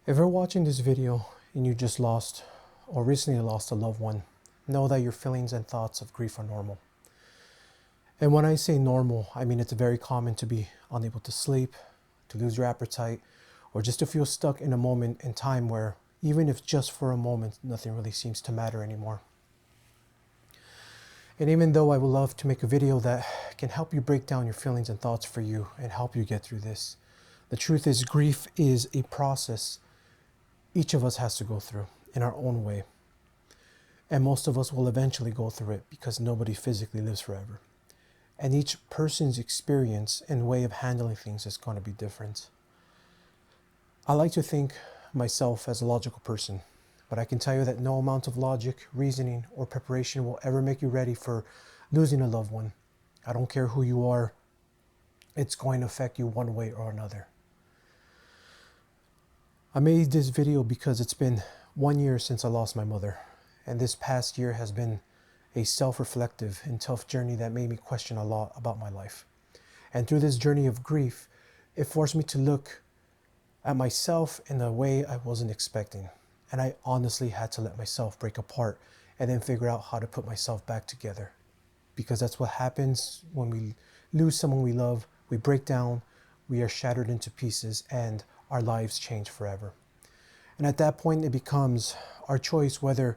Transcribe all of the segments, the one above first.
If you're watching this video and you just lost or recently lost a loved one, know that your feelings and thoughts of grief are normal. And when I say normal, I mean it's very common to be unable to sleep, to lose your appetite, or just to feel stuck in a moment in time where, even if just for a moment, nothing really seems to matter anymore. And even though I would love to make a video that can help you break down your feelings and thoughts for you and help you get through this, the truth is grief is a process each of us has to go through in our own way. And most of us will eventually go through it because nobody physically lives forever. And each person's experience and way of handling things is going to be different. I like to think myself as a logical person, but I can tell you that no amount of logic, reasoning, or preparation will ever make you ready for losing a loved one. I don't care who you are, it's going to affect you one way or another. I made this video because it's been 1 year since I lost my mother, and this past year has been a self-reflective and tough journey that made me question a lot about my life. And through this journey of grief, it forced me to look at myself in a way I wasn't expecting. And I honestly had to let myself break apart and then figure out how to put myself back together. Because that's what happens when we lose someone we love. We break down, we are shattered into pieces, and our lives change forever. And at that point, it becomes our choice whether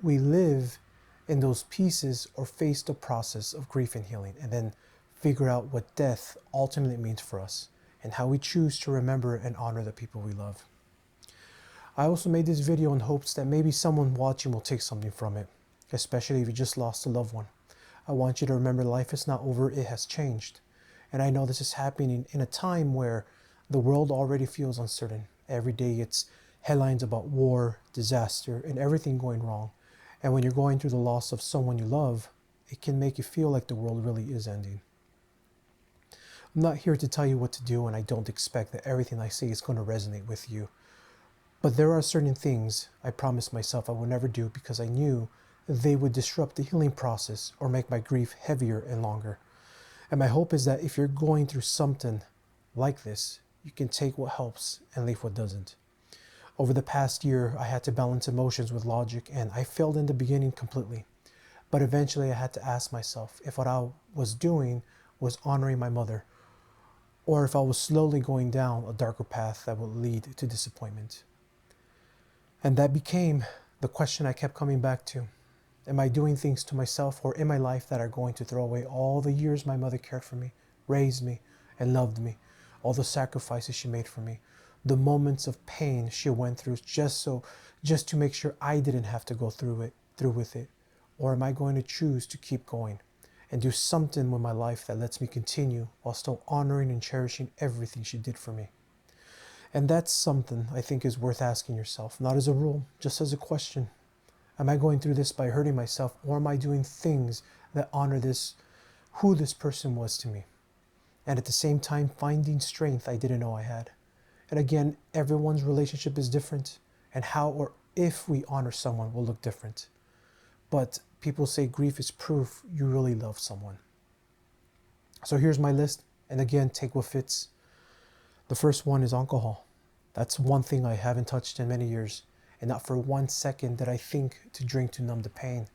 we live in those pieces or face the process of grief and healing, and then figure out what death ultimately means for us and how we choose to remember and honor the people we love. I also made this video in hopes that maybe someone watching will take something from it, especially if you just lost a loved one. I want you to remember life is not over, it has changed. And I know this is happening in a time where the world already feels uncertain. Every day it's headlines about war, disaster, and everything going wrong. And when you're going through the loss of someone you love, it can make you feel like the world really is ending. I'm not here to tell you what to do, and I don't expect that everything I say is going to resonate with you. But there are certain things I promised myself I would never do because I knew they would disrupt the healing process or make my grief heavier and longer. And my hope is that if you're going through something like this, you can take what helps and leave what doesn't. Over the past year, I had to balance emotions with logic, and I failed in the beginning completely. But eventually I had to ask myself if what I was doing was honoring my mother, or if I was slowly going down a darker path that would lead to disappointment. And that became the question I kept coming back to. Am I doing things to myself or in my life that are going to throw away all the years my mother cared for me, raised me, and loved me, all the sacrifices she made for me, the moments of pain she went through just to make sure I didn't have to go through with it? Or am I going to choose to keep going and do something with my life that lets me continue while still honoring and cherishing everything she did for me? And that's something I think is worth asking yourself, not as a rule, just as a question. Am I going through this by hurting myself, or am I doing things that honor who this person was to me? And at the same time, finding strength I didn't know I had. And again, everyone's relationship is different, and how or if we honor someone will look different. But people say grief is proof you really love someone. So here's my list, and again, take what fits. The first one is alcohol. That's one thing I haven't touched in many years, and not for 1 second did I think to drink to numb the pain,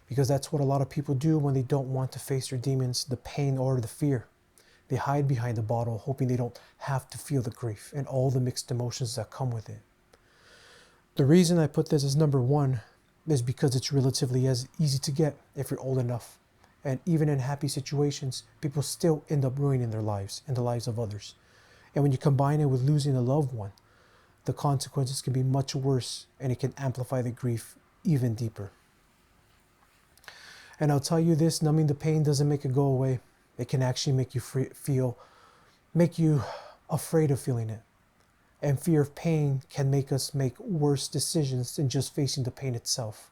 because that's what a lot of people do when they don't want to face their demons, the pain or the fear. They hide behind the bottle, hoping they don't have to feel the grief and all the mixed emotions that come with it. The reason I put this as number one is because it's relatively as easy to get if you're old enough. And even in happy situations, people still end up ruining their lives and the lives of others. And when you combine it with losing a loved one, the consequences can be much worse, and it can amplify the grief even deeper. And I'll tell you this, numbing the pain doesn't make it go away. It can actually make you make you afraid of feeling it. And fear of pain can make us make worse decisions than just facing the pain itself.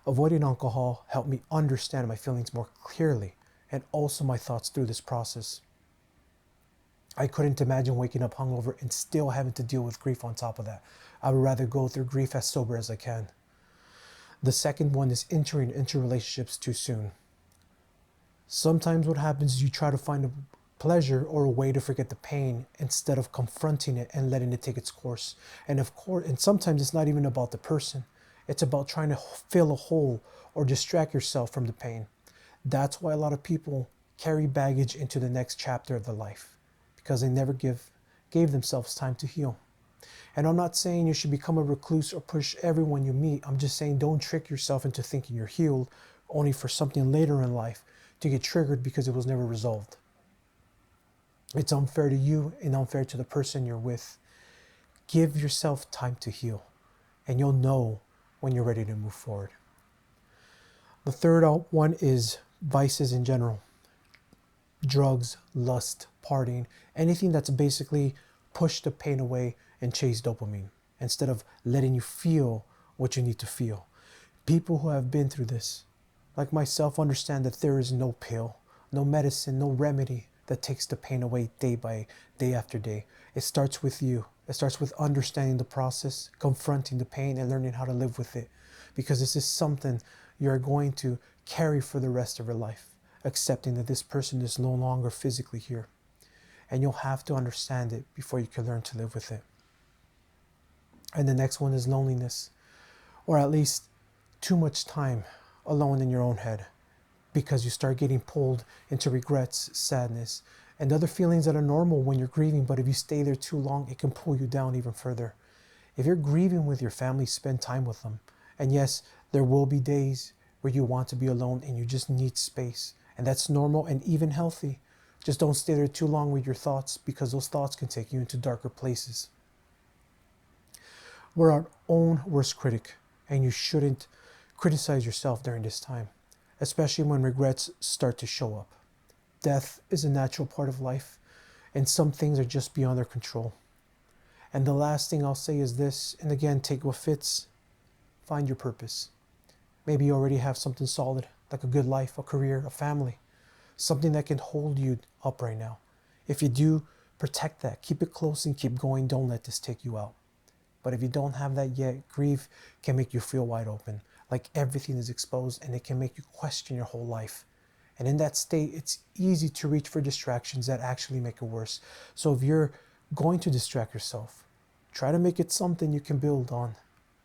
Avoiding alcohol helped me understand my feelings more clearly, and also my thoughts through this process. I couldn't imagine waking up hungover and still having to deal with grief on top of that. I would rather go through grief as sober as I can. The second one is entering into relationships too soon. Sometimes what happens is you try to find pleasure or a way to forget the pain instead of confronting it and letting it take its course. And of course, and sometimes it's not even about the person. It's about trying to fill a hole or distract yourself from the pain. That's why a lot of people carry baggage into the next chapter of their life, because they never gave themselves time to heal. And I'm not saying you should become a recluse or push everyone you meet. I'm just saying don't trick yourself into thinking you're healed only for something later in life to get triggered because it was never resolved. It's unfair to you and unfair to the person you're with. Give yourself time to heal, and you'll know when you're ready to move forward. The third one is vices in general. Drugs, lust, partying, anything that's basically push the pain away and chase dopamine instead of letting you feel what you need to feel. People who have been through this, like myself, understand that there is no pill, no medicine, no remedy that takes the pain away day by day after day. It starts with you. It starts with understanding the process, confronting the pain, and learning how to live with it. Because this is something you're going to carry for the rest of your life, accepting that this person is no longer physically here. And you'll have to understand it before you can learn to live with it. And the next one is loneliness, or at least too much time alone in your own head, because you start getting pulled into regrets, sadness, and other feelings that are normal when you're grieving, but if you stay there too long, it can pull you down even further. If you're grieving with your family, spend time with them. And yes, there will be days where you want to be alone and you just need space, and that's normal and even healthy. Just don't stay there too long with your thoughts, because those thoughts can take you into darker places. We're our own worst critic, and you shouldn't criticize yourself during this time, especially when regrets start to show up. Death is a natural part of life, and some things are just beyond our control. And the last thing I'll say is this, and again, take what fits. Find your purpose. Maybe you already have something solid, like a good life, a career, a family, something that can hold you up right now. If you do, protect that. Keep it close and keep going. Don't let this take you out. But if you don't have that yet, grief can make you feel wide open, like everything is exposed, and it can make you question your whole life. And in that state, it's easy to reach for distractions that actually make it worse. So if you're going to distract yourself, try to make it something you can build on,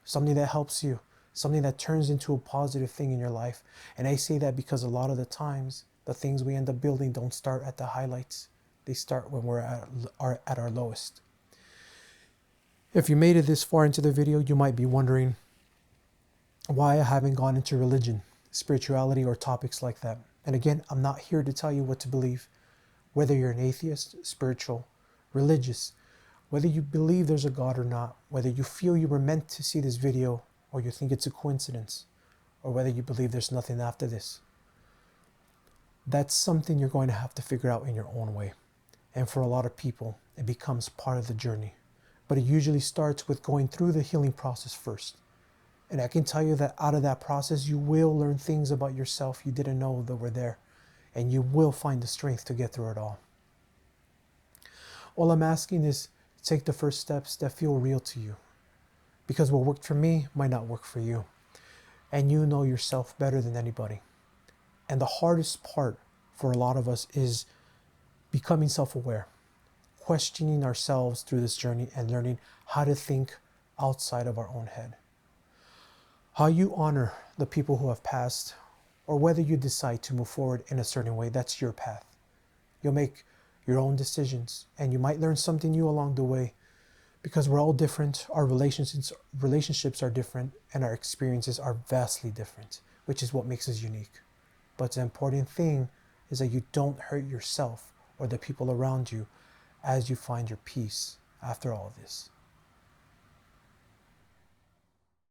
something that helps you, something that turns into a positive thing in your life. And I say that because a lot of the times, the things we end up building don't start at the highlights. They start when we're at our lowest. If you made it this far into the video, you might be wondering why I haven't gone into religion, spirituality, or topics like that. And again, I'm not here to tell you what to believe. Whether you're an atheist, spiritual, religious, whether you believe there's a God or not, whether you feel you were meant to see this video or you think it's a coincidence, or whether you believe there's nothing after this. That's something you're going to have to figure out in your own way. And for a lot of people, it becomes part of the journey. But it usually starts with going through the healing process first. And I can tell you that out of that process, you will learn things about yourself you didn't know that were there. And you will find the strength to get through it all. All I'm asking is take the first steps that feel real to you. Because what worked for me might not work for you. And you know yourself better than anybody. And the hardest part for a lot of us is becoming self-aware, questioning ourselves through this journey and learning how to think outside of our own head. How you honor the people who have passed, or whether you decide to move forward in a certain way, that's your path. You'll make your own decisions, and you might learn something new along the way, because we're all different, our relationships are different, and our experiences are vastly different, which is what makes us unique. But the important thing is that you don't hurt yourself or the people around you as you find your peace after all of this.